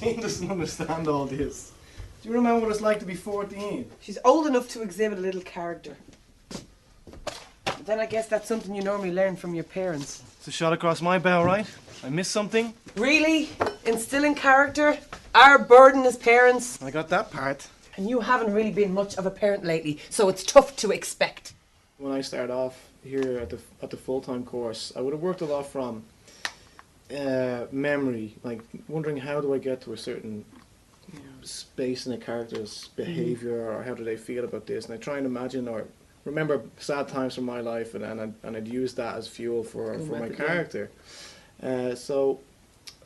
Jean doesn't understand all this. Do you remember what it's like to be 14? She's old enough to exhibit a little character. But then I guess that's something you normally learn from your parents. It's a shot across my bow, right? I missed something? Really? Instilling character? Our burden as parents? I got that part. And you haven't really been much of a parent lately, so it's tough to expect. When I started off here at the full-time course, I would have worked a lot from memory, like wondering how do I get to a certain space in a character's behaviour, or how do they feel about this, and I try and imagine or remember sad times from my life, and I'd use that as fuel for my character. So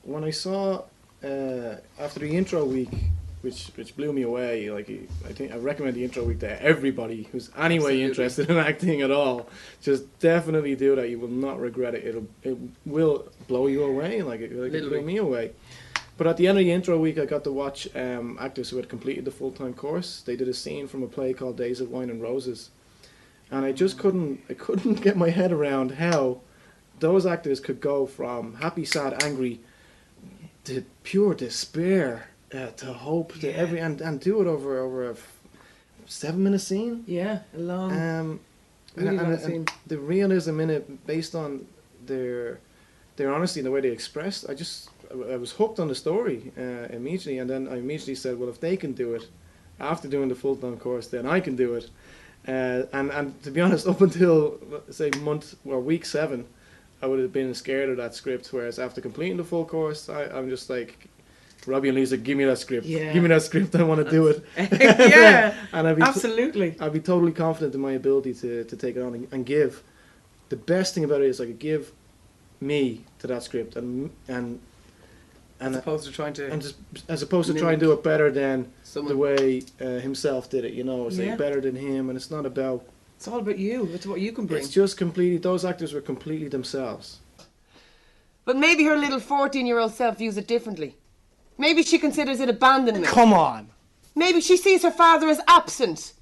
when I saw after the intro week, which blew me away, like I recommend the intro week to everybody who's anyway interested in acting at all. Just definitely do that. You will not regret it. It will blow you away, like it blew me away. But at the end of the intro week, I got to watch actors who had completed the full-time course. They did a scene from a play called Days of Wine and Roses, and I just couldn't get my head around how those actors could go from happy, sad, angry to pure despair to hope to every and do it over a 7-minute scene. Yeah, a long, really long scene. And the realism in it, based on their honesty and the way they expressed, I was hooked on the story immediately, and then I immediately said, well, if they can do it after doing the full-time course, then I can do it. And to be honest, up until say week 7, I would have been scared of that script. Whereas after completing the full course, I'm just like, Robbie and Lisa, give me that script. Yeah. Give me that script. I want to do it. Yeah, and absolutely. I'd be totally confident in my ability to take it on and give. The best thing about it is I could give me to that script and as opposed to trying to try and do it better than someone. The way himself did it, say better than him, and it's not about. It's all about you. It's what you can bring. It's just completely. Those actors were completely themselves. But maybe her little 14-year-old self views it differently. Maybe she considers it abandonment. Come on. Maybe she sees her father as absent,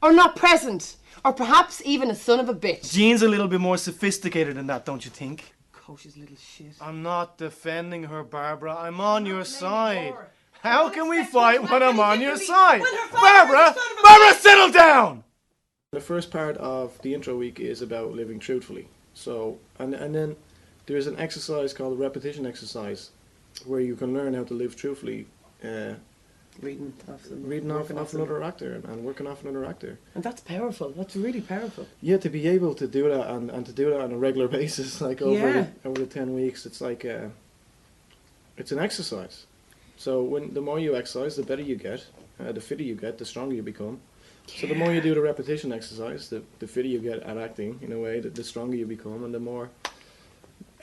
or not present, or perhaps even a son of a bitch. Jean's a little bit more sophisticated than that, don't you think? She's little shit. I'm not defending her, Barbara. I'm on your side. How can we fight when I'm on your side? Barbara! Barbara, settle down! The first part of the intro week is about living truthfully. So, and then there's an exercise called a repetition exercise, where you can learn how to live truthfully. Reading off another actor and working off another actor. And that's powerful. That's really powerful. Yeah, to be able to do that and to do that on a regular basis, like over the 10 weeks, it's like it's an exercise. So the more you exercise, the better you get, the fitter you get, the stronger you become. So the more you do the repetition exercise, the fitter you get at acting, in a way, the stronger you become, and the more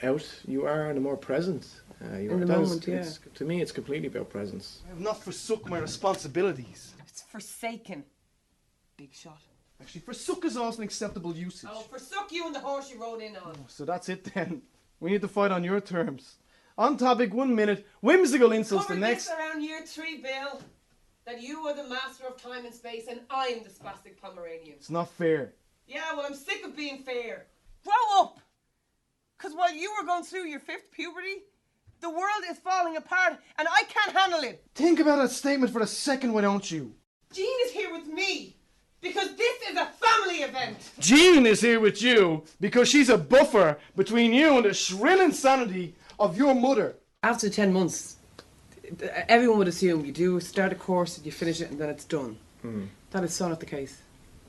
out you are, and the more present you in are. the moment, To me, it's completely about presence. I have not forsook my responsibilities. It's forsaken. Big shot. Actually, forsook is also an acceptable usage. Oh, forsook you and the horse you rode in on. So that's it then. We need to fight on your terms. On topic 1 minute, whimsical insults the next. This around year 3, Bill. That you are the master of time and space and I'm the spastic Pomeranian. It's not fair. Yeah, well, I'm sick of being fair. Grow up! Because while you were going through your 5th puberty, the world is falling apart and I can't handle it. Think about that statement for a second, why don't you? Jean is here with me because this is a family event. Jean is here with you because she's a buffer between you and the shrill insanity of your mother. After 10 months, everyone would assume you do start a course, you finish it, and then it's done. That is so not the case.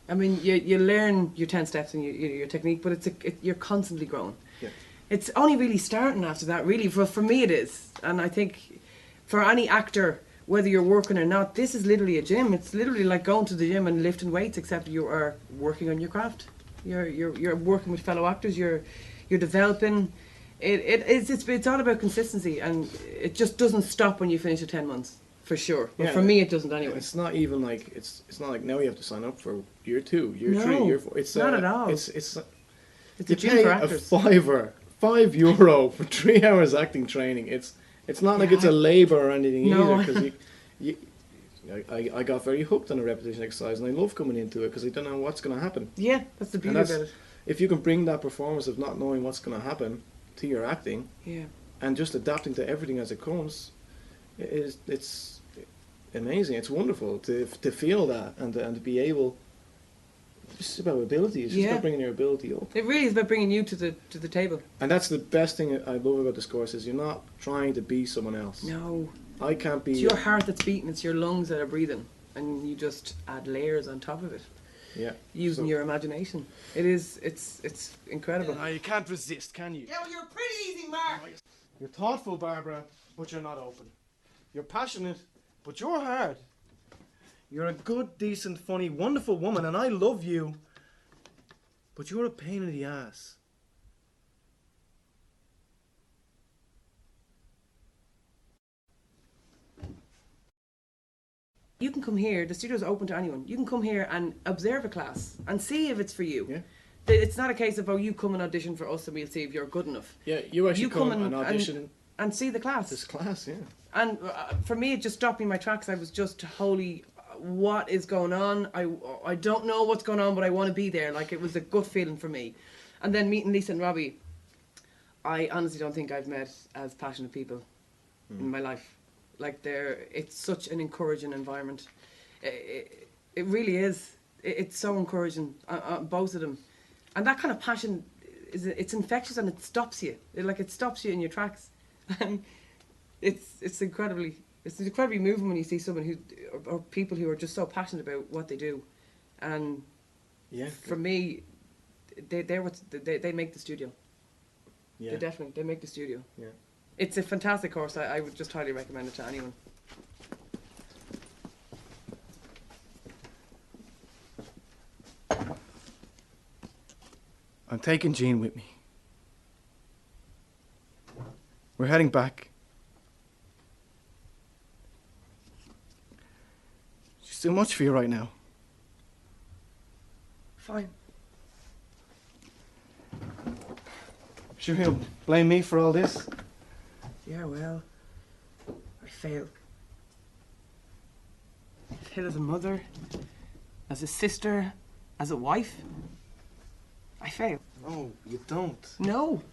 I mean, you learn your 10 steps and your technique, but you're constantly growing. Yeah. It's only really starting after that, really. For me it is. And I think for any actor, whether you're working or not, this is literally a gym. It's literally like going to the gym and lifting weights, except you are working on your craft. You're working with fellow actors, you're developing. It's all about consistency, and it just doesn't stop when you finish the 10 months, for sure. But for me, it doesn't anyway. It's not even like it's not like now you have to sign up for year 2, year 3, year 4. It's not at all. It's a gym for actors. €5 for 3 hours acting training. It's not like it's a labour or anything either. Because I got very hooked on a repetition exercise, and I love coming into it because I don't know what's going to happen. Yeah, that's the beauty about it. If you can bring that performance of not knowing what's going to happen to your acting, and just adapting to everything as it comes, It's amazing. It's wonderful to feel that and to be able. It's just about ability. It's just Yeah. about bringing your ability up. It really is about bringing you to the table. And that's the best thing I love about this course is you're not trying to be someone else. No. I can't be. It's your heart that's beating, it's your lungs that are breathing, and you just add layers on top of it. Yeah. Using your imagination. It's incredible. No, you can't resist, can you? Yeah, well, you're pretty easy, Mark. You're thoughtful, Barbara, but you're not open. You're passionate, but you're hard. You're a good, decent, funny, wonderful woman, and I love you. But you're a pain in the ass. You can come here, the studio's open to anyone. You can come here and observe a class and see if it's for you. Yeah. It's not a case of, oh, you come and audition for us and we'll see if you're good enough. Yeah, you actually You come come and audition and see the class. this class, yeah. And for me, it just stopped me in my tracks. I was just, holy, what is going on? I don't know what's going on, but I want to be there. Like, it was a gut feeling for me. And then meeting Lisa and Robbie, I honestly don't think I've met as passionate people in my life. Like, it's such an encouraging environment. It really is. It's so encouraging, both of them. And that kind of passion, it's infectious and it stops you. It stops you in your tracks. And it's incredibly moving when you see someone who, or people who are just so passionate about what they do. And Yeah. for me, they make the studio. Yeah. They make the studio. Yeah. It's a fantastic course. I would just highly recommend it to anyone. I'm taking Jean with me. We're heading back. She's too much for you right now. Fine. Sure he'll blame me for all this? Yeah, well, I failed. I failed as a mother, as a sister, as a wife. I failed. No, you don't. No.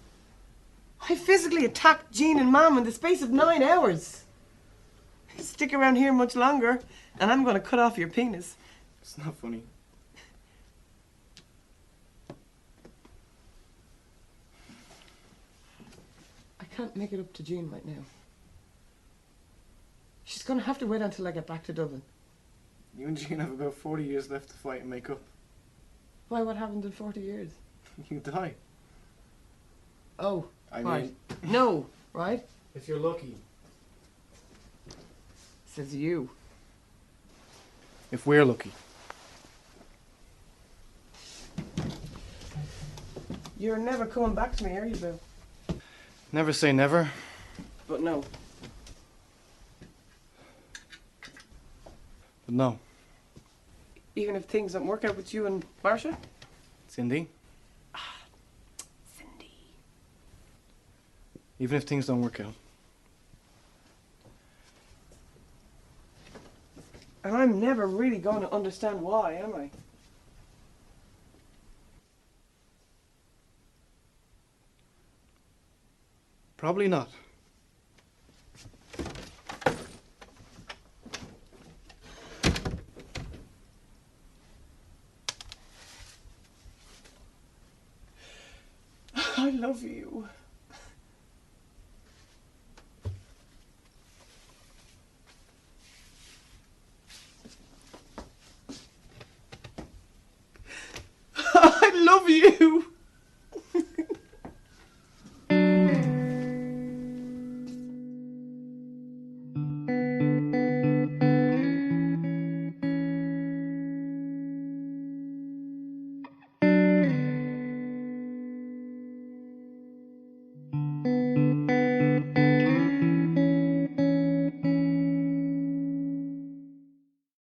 I physically attacked Jean and Mom in the space of 9 hours. Stick around here much longer, and I'm going to cut off your penis. It's not funny. I can't make it up to Jean right now. She's going to have to wait until I get back to Dublin. You and Jean have about 40 years left to fight and make up. Why, what happened in 40 years? You die. Oh, I right. mean, No, right? if you're lucky. Says you. If we're lucky. You're never coming back to me, are you, Bill? Never say never. But no. But no. Even if things don't work out with you and Marcia? Cindy, Cindy. even if things don't work out. And I'm never really going to understand why, am I? Probably not. I love you. I love you.